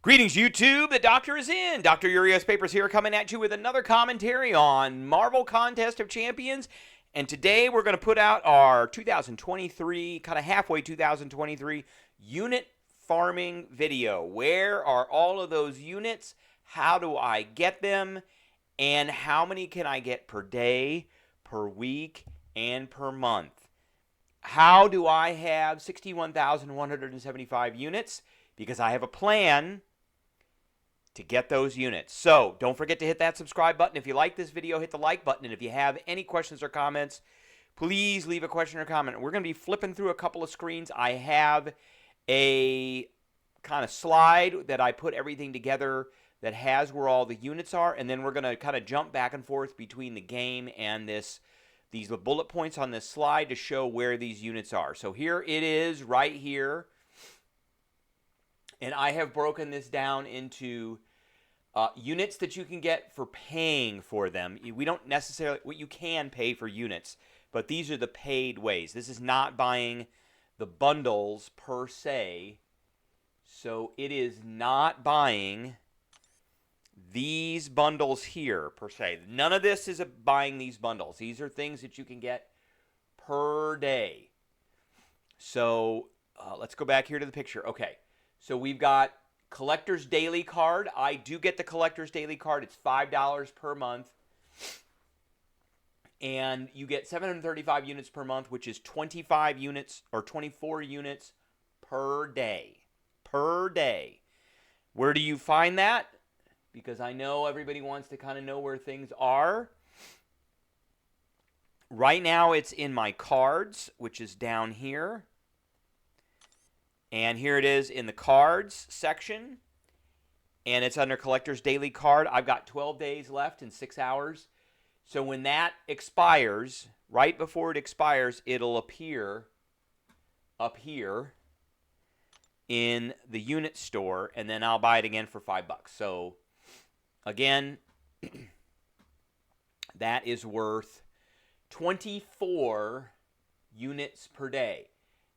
Greetings, YouTube. The doctor is in. Dr. Urios Papers here coming at you with another commentary on Marvel Contest of Champions. And today we're going to put out our 2023, kind of halfway 2023, unit farming video. Where are all of those units? How do I get them? And how many can I get per day, per week, and per month? How do I have 61,175 units? Because I have a plan to get those units. So don't forget to hit that subscribe button. If you like this video, hit the like button. And if you have any questions or comments, please leave a question or comment. We're going to be flipping through a couple of screens. I have a kind of slide that I put everything together that has where all the units are. And then we're going to kind of jump back and forth between the game and these bullet points on this slide to show where these units are. So here it is right here. And I have broken this down into units that you can get for paying for them. We don't necessarily, you can pay for units, but these are the paid ways. This is not buying the bundles per se. So it is not buying these bundles here per se. None of this is buying these bundles. These are things that you can get per day. So let's go back here to the picture. Okay. So we've got Collector's Daily Card. I do get the Collector's Daily Card. It's $5 per month. And you get 735 units per month, which is 25 units or 24 units per day. Per day. Where do you find that? Because I know everybody wants to kind of know where things are. Right now it's in my cards, which is down here. And here it is in the cards section. And it's under Collector's Daily Card. I've got 12 days left and 6 hours. So when that expires, right before it expires, it'll appear up here in the unit store. And then I'll buy it again for $5. So again, that is worth 24 units per day.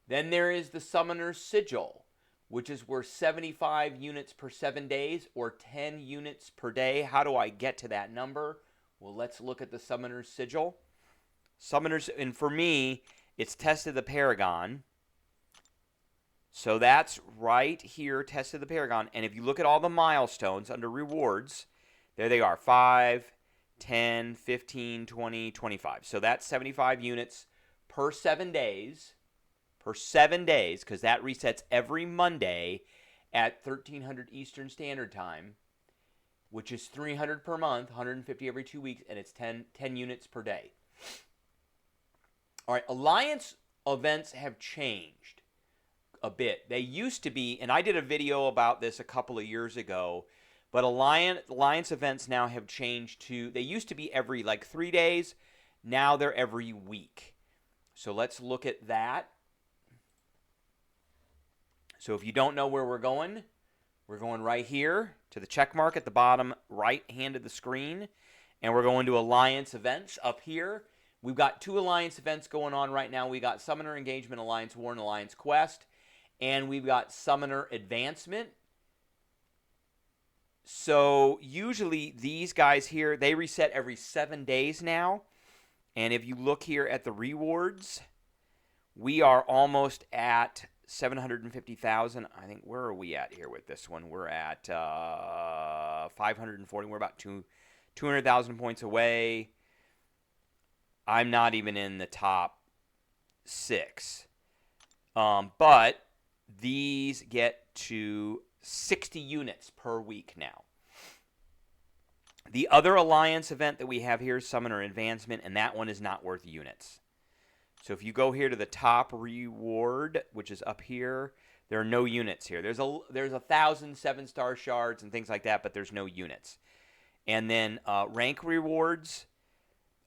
Then there is the Summoner's Sigil, which is worth 75 units per 7 days or 10 units per day. How do I get to that number? Well, let's look at the Summoner's Sigil. And for me, it's Test of the Paragon. So that's right here, Test of the Paragon. And if you look at all the milestones under rewards, there they are, 5, 10, 15, 20, 25. So that's 75 units per 7 days. For 7 days, because that resets every Monday at 1300 Eastern Standard Time, which is 300 per month, 150 every 2 weeks, and it's 10 units per day. All right, Alliance events have changed a bit. They used to be, and I did a video about this a couple of years ago, but Alliance events now have changed to, they used to be every like 3 days. Now they're every week. So let's look at that. So if you don't know where we're going right here to the check mark at the bottom right hand of the screen. And we're going to Alliance events up here. We've got 2 Alliance events going on right now. We got Summoner Engagement, Alliance War, and Alliance Quest. And we've got Summoner Advancement. So usually these guys here, they reset every 7 days now. And if you look here at the rewards, we are almost at 750,000. I think, where are we at here with this one? We're at 540. We're about 200,000 points away. I'm not even in the top 6. But these get to 60 units per week now. The other Alliance event that we have here is Summoner Advancement, and that one is not worth units. So if you go here to the top reward, which is up here, there are no units here. There's 1,000 7-star shards and things like that, but there's no units. And then rank rewards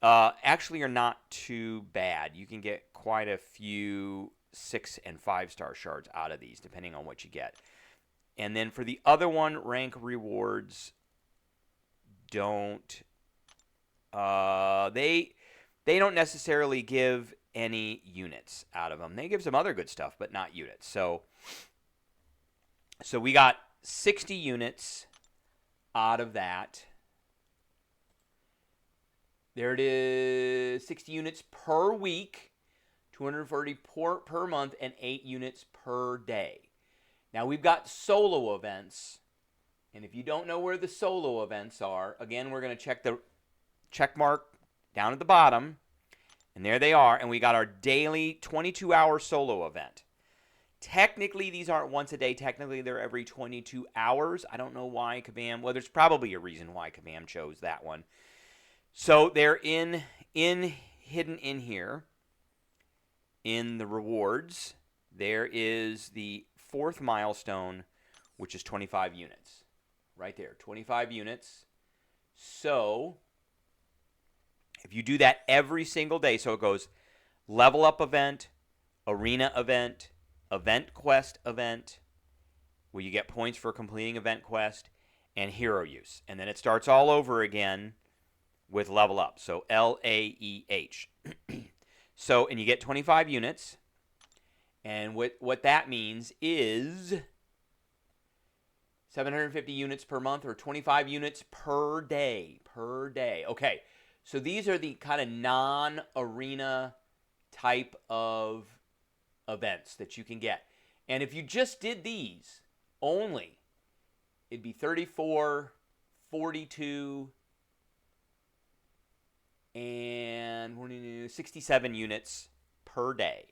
actually are not too bad. You can get quite a few 6- and 5-star shards out of these, depending on what you get. And then for the other one, rank rewards don't they don't necessarily give any units out of them. They give some other good stuff, but not units. So we got 60 units out of that. There it is, 60 units per week, 240 per month, and 8 units per day. Now we've got solo events, and if you don't know where the solo events are, again, we're going to check the check mark down at the bottom, and there they are, and we got our daily 22-hour solo event. Technically, these aren't once a day. Technically, they're every 22 hours. I don't know why Kabam, well, there's probably a reason why Kabam chose that one. So they're hidden in here in the rewards. There is the 4th milestone, which is 25 units. Right there, 25 units. So if you do that every single day, so it goes level up event, arena event, event quest event, where you get points for completing event quest, and hero use. And then it starts all over again with level up. So LAEH. So, and you get 25 units. And what that means is 750 units per month, or 25 units per day. Okay, so these are the kind of non-arena type of events that you can get. And if you just did these only, it'd be 34, 42, and 67 units per day.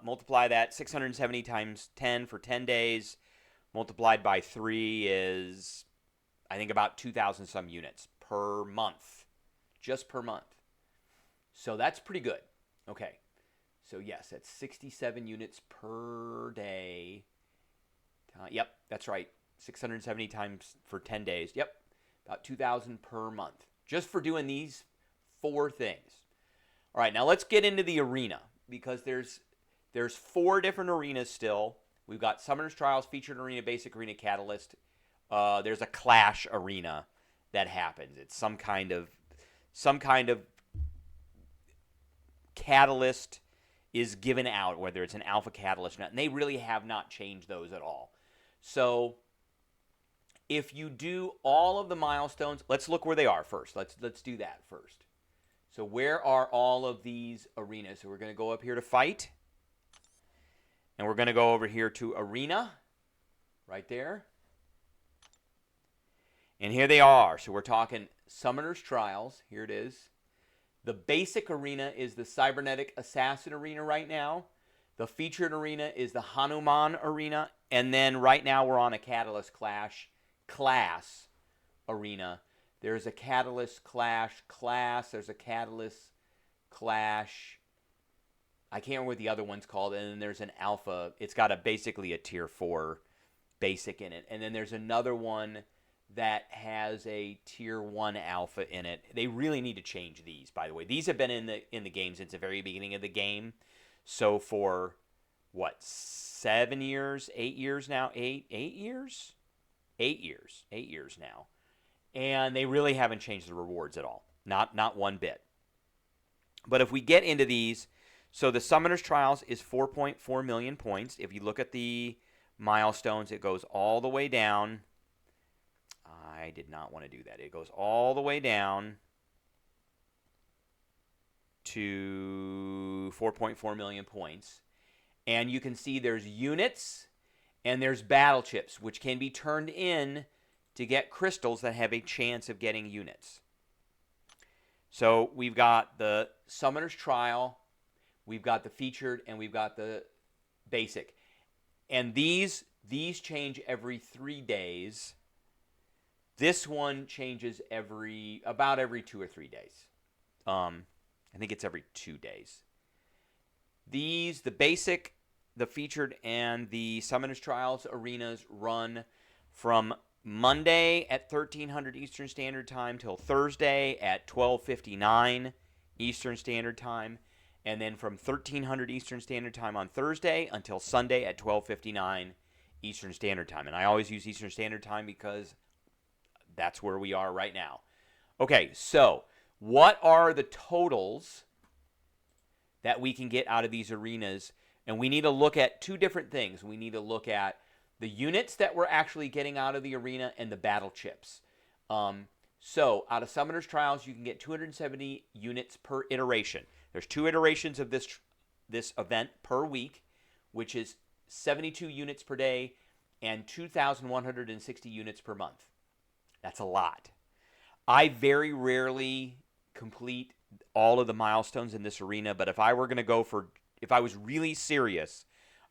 Multiply that, 670 times 10 for 10 days, multiplied by 3 is, I think, about 2,000 some units per month. Just per month. So that's pretty good. Okay. So yes, that's 67 units per day. Yep, that's right. 670 times for 10 days. Yep. About 2,000 per month, just for doing these 4 things. All right, now let's get into the arena, because there's 4 different arenas still. We've got Summoner's Trials, Featured Arena, Basic Arena, Catalyst. There's a Clash arena that happens. It's some kind of catalyst is given out, whether it's an alpha catalyst or not, and they really have not changed those at all. So if you do all of the milestones, let's look where they are first. Let's do that first. So where are all of these arenas? So we're going to go up here to fight. And we're going to go over here to arena. Right there. And here they are. So we're talking Summoner's Trials. Here it is. The basic arena is the Cybernetic Assassin arena right now. The featured arena is the Hanuman arena. And then right now we're on a Catalyst Clash class arena. There's a Catalyst Clash class. There's a Catalyst Clash, I can't remember what the other one's called. And then there's an alpha. It's got basically a tier 4 basic in it. And then there's another one that has a tier 1 alpha in it. They really need to change these, by the way. These have been in the game since the very beginning of the game. So for what, 7 years, 8 years now? 8 years? 8 years. 8 years now. And they really haven't changed the rewards at all. Not one bit. But if we get into these, so the Summoner's Trials is 4.4 million points. If you look at the milestones, it goes all the way down. I did not want to do that. It goes all the way down to 4.4 million points. And you can see there's units and there's battle chips, which can be turned in to get crystals that have a chance of getting units. So we've got the Summoner's Trial, we've got the featured, and we've got the basic. And these change every 3 days. This one changes about every 2 or 3 days. I think it's every 2 days. The basic, the featured, and the Summoner's Trials arenas run from Monday at 1300 Eastern Standard Time till Thursday at 12:59 Eastern Standard Time, and then from 1300 Eastern Standard Time on Thursday until Sunday at 12:59 Eastern Standard Time. And I always use Eastern Standard Time because that's where we are right now. Okay, so what are the totals that we can get out of these arenas And we need to look at two different things. We need to look at the units that we're actually getting out of the arena and the battle chips. So out of Summoner's Trials, you can get 270 units per iteration. There's 2 iterations of this event per week, which is 72 units per day and 2,160 units per month. That's a lot. I very rarely complete all of the milestones in this arena, but if I was really serious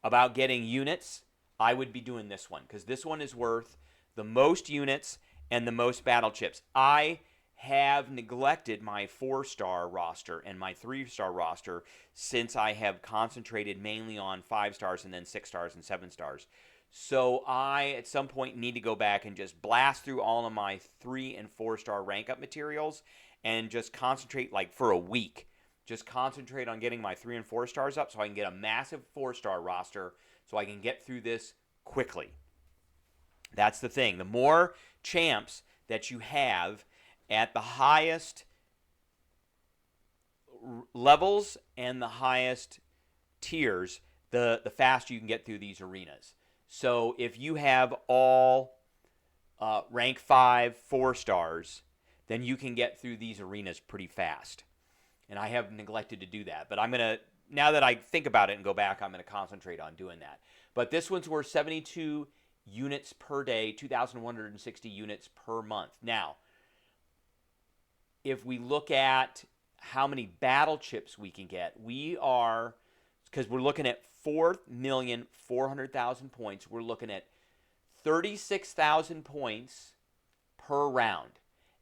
about getting units, I would be doing this one, because this one is worth the most units and the most battle chips. I have neglected my 4-star roster and my 3-star roster since I have concentrated mainly on 5 stars and then 6 stars and 7 stars. So I, at some point, need to go back and just blast through all of my 3 and 4-star rank up materials and just concentrate, like, for a week. Just concentrate on getting my 3 and 4 stars up so I can get a massive 4-star roster so I can get through this quickly. That's the thing. The more champs that you have at the highest levels and the highest tiers, the faster you can get through these arenas. So if you have all rank 5 4 stars, then you can get through these arenas pretty fast. And I have neglected to do that. But I'm going to, now that I think about it and go back, I'm going to concentrate on doing that. But this one's worth 72 units per day, 2,160 units per month. Now, if we look at how many battle chips we can get, we are, because we're looking at 4,400,000 points, we're looking at 36,000 points per round.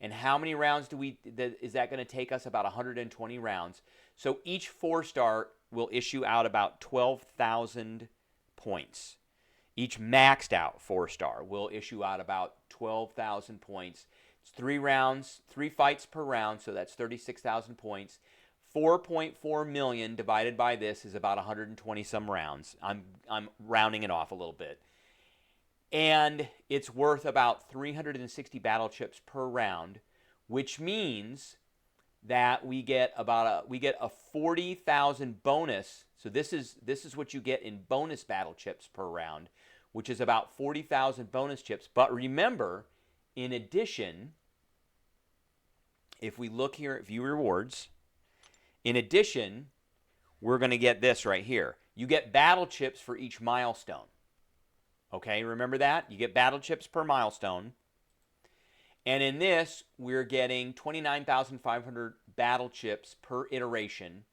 And how many rounds is that going to take us? About 120 rounds. So each 4-star will issue out about 12,000 points. Each maxed out 4-star will issue out about 12,000 points. It's 3 rounds, 3 fights per round, so that's 36,000 points. 4.4 million divided by this is about 120 some rounds. I'm rounding it off a little bit. And it's worth about 360 battle chips per round, which means that we get a 40,000 bonus. So this is what you get in bonus battle chips per round, which is about 40,000 bonus chips. But remember, in addition, if we look here at view rewards, in addition, we're going to get this right here. You get battle chips for each milestone. Okay, remember that? You get battle chips per milestone. And in this, we're getting 29,500 battle chips per iteration.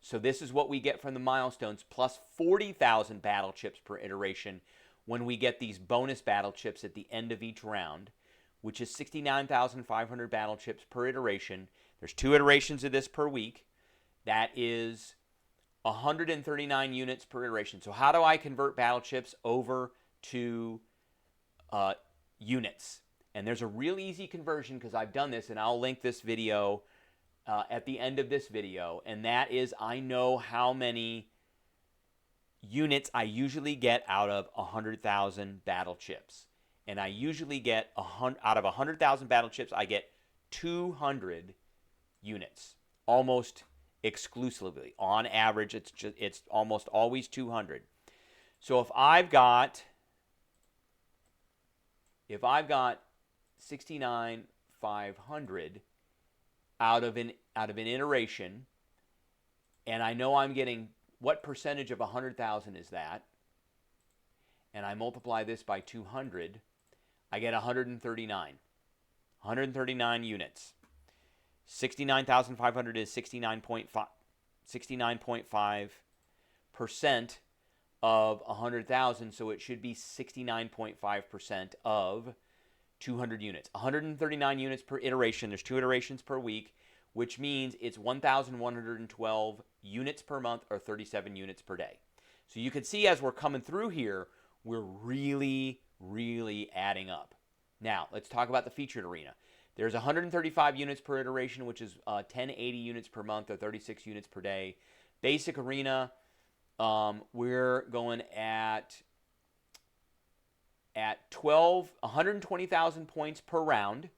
So this is what we get from the milestones, plus 40,000 battle chips per iteration when we get these bonus battle chips at the end of each round, which is 69,500 battle chips per iteration. There's 2 iterations of this per week. That is 139 units per iteration. So how do I convert battle chips over to units? And there's a real easy conversion, because I've done this, and I'll link this video at the end of this video. And that is, I know how many units I usually get out of 100,000 battle chips. And I usually get, out of 100,000 battle chips, I get 200 units. Almost exclusively. On average, it's almost always 200. So if I've got 69,500 out of an iteration, and I know I'm getting, what percentage of 100,000 is that? And I multiply this by 200, I get 139. 139 units. 69,500 is 69.5% of 100,000, so it should be 69.5% of 200 units. 139 units per iteration. There's 2 iterations per week, which means it's 1,112 units per month, or 37 units per day. So you can see, as we're coming through here, we're really, really adding up. Now, let's talk about the featured arena. There's 135 units per iteration, which is 1080 units per month, or 36 units per day. Basic arena, we're going at 120,000 points per round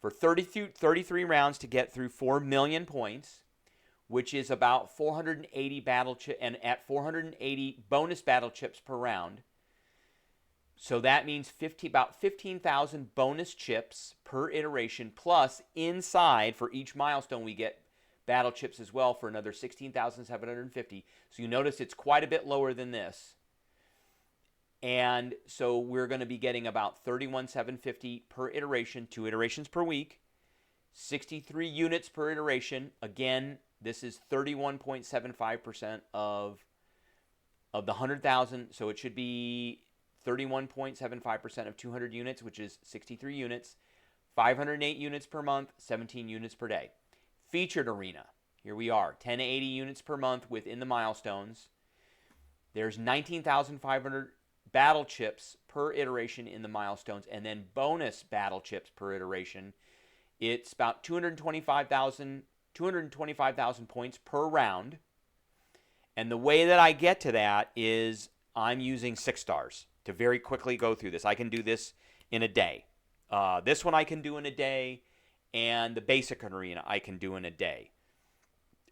for 33 rounds to get through 4 million points, which is about 480 battle chip, and at 480 bonus battle chips per round. So that means about 15,000 bonus chips per iteration, plus inside for each milestone we get battle chips as well for another 16,750. So you notice it's quite a bit lower than this. And so we're going to be getting about 31,750 per iteration, 2 iterations per week, 63 units per iteration. Again, this is 31.75% of the 100,000. So it should be 31.75% of 200 units, which is 63 units, 508 units per month, 17 units per day. Featured arena, here we are, 1080 units per month within the milestones. There's 19,500 battle chips per iteration in the milestones, and then bonus battle chips per iteration. It's about 225,000 points per round. And the way that I get to that is I'm using 6 stars to very quickly go through this. I can do this in a day. This one I can do in a day, and the basic arena I can do in a day.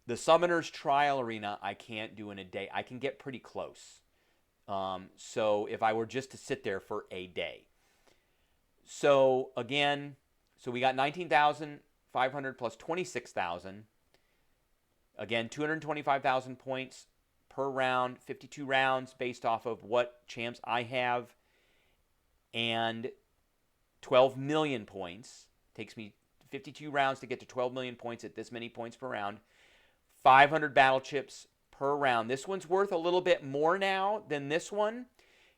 The Summoner's Trial Arena I can't do in a day. I can get pretty close. So if I were just to sit there for a day. So again, so we got 19,500 plus 26,000. Again, 225,000 points per round, 52 rounds based off of what champs I have, and 12 million points. Takes me 52 rounds to get to 12 million points at this many points per round. 500 battle chips per round. This one's worth a little bit more now than this one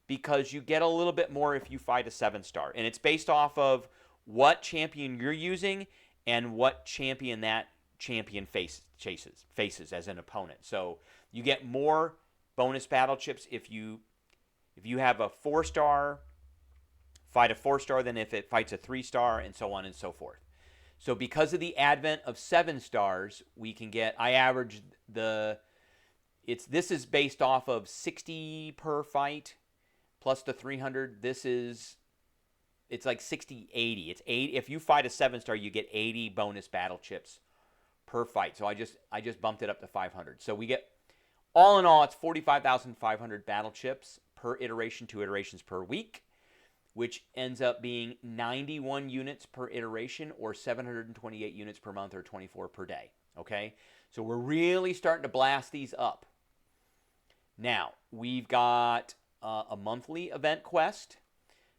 because you get a little bit more if you fight a 7-star. And it's based off of what champion you're using and what champion that champion faces as an opponent. So you get more bonus battle chips if you have a 4-star, fight a 4-star than if it fights a 3-star, and so on and so forth. So because of the advent of 7 stars, we can get, I average this is based off of 60 per fight plus the 300. It's like 60, 80. It's 80. If you fight a 7-star, you get 80 bonus battle chips per fight. So I just bumped it up to 500. So we get, all in all, it's 45,500 battle chips per iteration, 2 iterations per week, which ends up being 91 units per iteration or 728 units per month or 24 per day. Okay? So we're really starting to blast these up. Now, we've got a monthly event quest.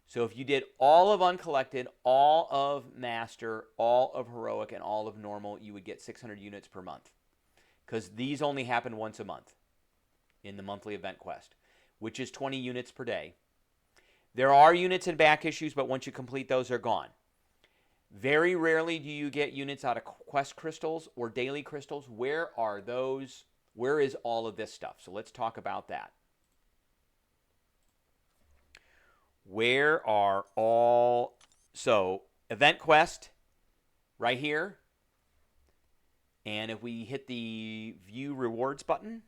So if you did all of Uncollected, all of Master, all of Heroic, and all of Normal, you would get 600 units per month. Because these only happen once a month in the monthly event quest, which is 20 units per day. There are units in back issues, but once you complete those, they're gone. Very rarely do you get units out of quest crystals or daily crystals. Where are those? Where is all of this stuff? So let's talk about that. Where are all... So, event quest, right here. And if we hit the View Rewards button,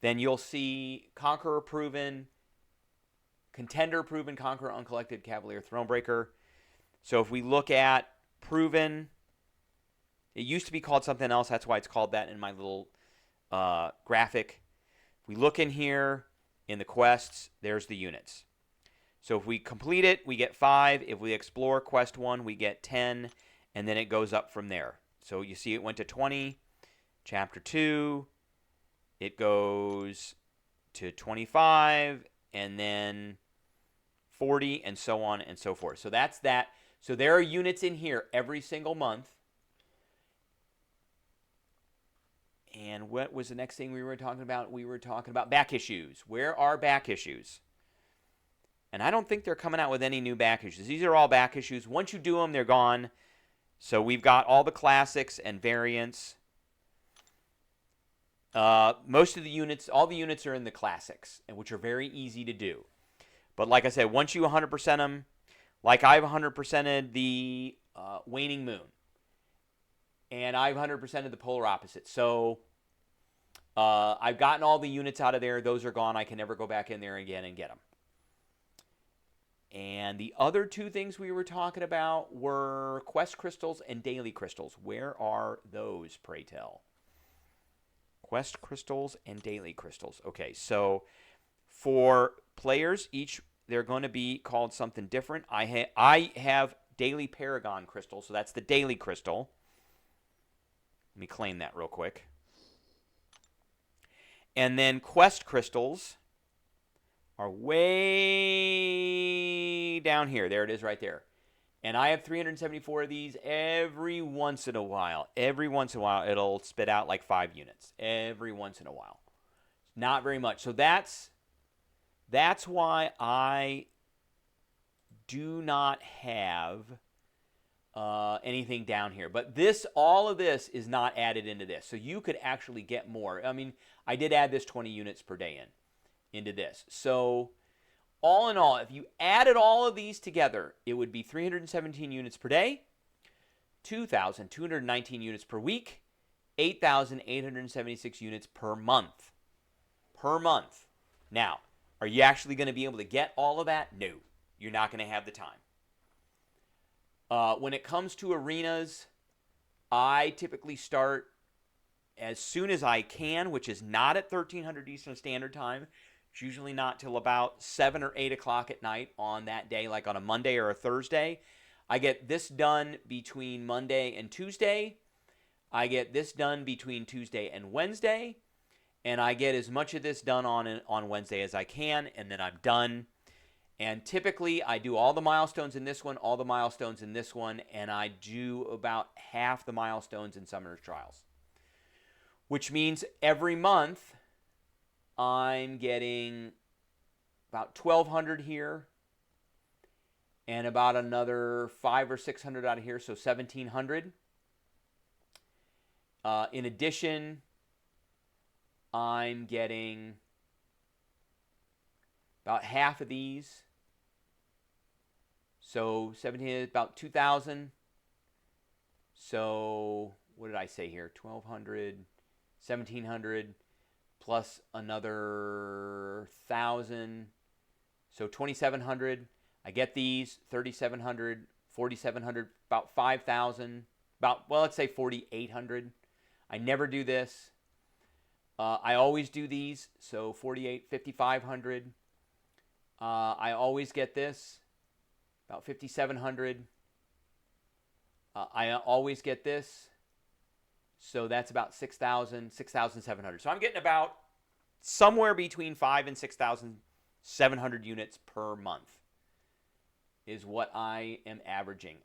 then you'll see Conqueror Proven, Contender Proven, Conqueror Uncollected, Cavalier Thronebreaker. So if we look at Proven, it used to be called something else. That's why it's called that in my little graphic. If we look in here, in the quests, there's the units. So if we complete it, we get 5. If we explore quest 1, we get 10. And then it goes up from there. So you see it went to 20. Chapter 2, it goes to 25. And then 40, and so on and so forth. So that's that. So there are units in here every single month. And what was the next thing we were talking about? We were talking about back issues. Where are back issues? And I don't think they're coming out with any new back issues. These are all back issues. Once you do them, they're gone. So we've got all the classics and variants. Most of the units, all the units are in the classics, and which are very easy to do. But like I said, once you 100% them, like I've 100%ed the Waning Moon, and I've 100%ed the Polar Opposite. So I've gotten all the units out of there. Those are gone. I can never go back in there again and get them. And the other two things we were talking about were quest crystals and daily crystals. Where are those, pray tell? Quest crystals and daily crystals. Okay, so for players, each they're going to be called something different. I have daily paragon crystal, so that's the daily crystal. Let me claim that real quick. And then quest crystals are way down here. There it is right there. And I have 374 of these. Every once in a while, it'll spit out like 5 units. Every once in a while. Not very much. So that's why I do not have anything down here. But all of this is not added into this. So you could actually get more. I mean, I did add this 20 units per day into this. So all in all, if you added all of these together, it would be 317 units per day, 2,219 units per week, 8,876 units per month. Per month. Now, are you actually going to be able to get all of that? No, you're not going to have the time. When it comes to arenas, I typically start as soon as I can, which is not at 1300 Eastern Standard Time. It's usually not till about 7 or 8 o'clock at night on that day, like on a Monday or a Thursday. I get this done between Monday and Tuesday. I get this done between Tuesday and Wednesday. And I get as much of this done on Wednesday as I can, and then I'm done. And typically, I do all the milestones in this one, all the milestones in this one, and I do about half the milestones in Summoner's Trials. Which means every month, I'm getting about 1,200 here and about another 500 or 600 out of here, so 1,700. In addition, I'm getting about half of these, so 17 is about 2,000. So what did I say here? 1,200, 1,700. Plus another 1,000, so 2,700. I get these 3,700, 4,700, about 5,000, let's say 4,800. I never do this. I always do these, so 48, 5,500. I always get this, about 5,700. I always get this. So that's about 6,000, 6,700. So I'm getting about somewhere between 5,000 and 6,700 units per month is what I am averaging.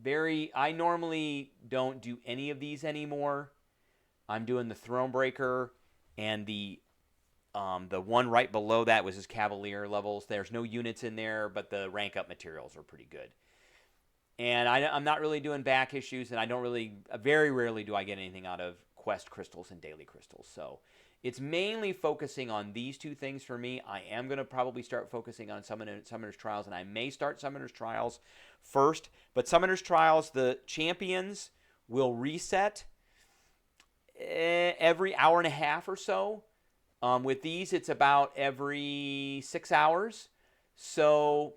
I normally don't do any of these anymore. I'm doing the Thronebreaker and the one right below that was his Cavalier levels. There's no units in there, but the rank up materials are pretty good. And I'm not really doing back issues, and very rarely do I get anything out of quest crystals and daily crystals. So it's mainly focusing on these two things for me. I am going to probably start focusing on Summoner's Trials, and I may start Summoner's Trials first. But Summoner's Trials, the champions will reset every hour and a half or so. With these, it's about every 6 hours. So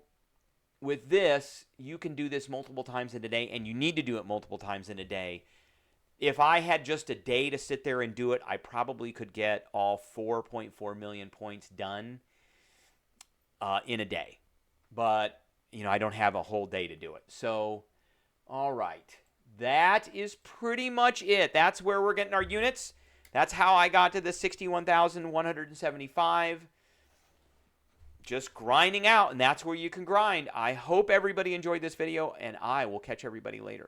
with this, you can do this multiple times in a day, and you need to do it multiple times in a day. If I had just a day to sit there and do it, I probably could get all 4.4 million points done in a day. But, I don't have a whole day to do it. So, all right. That is pretty much it. That's where we're getting our units. That's how I got to the 61,175. Just grinding out, and that's where you can grind. I hope everybody enjoyed this video, and I will catch everybody later.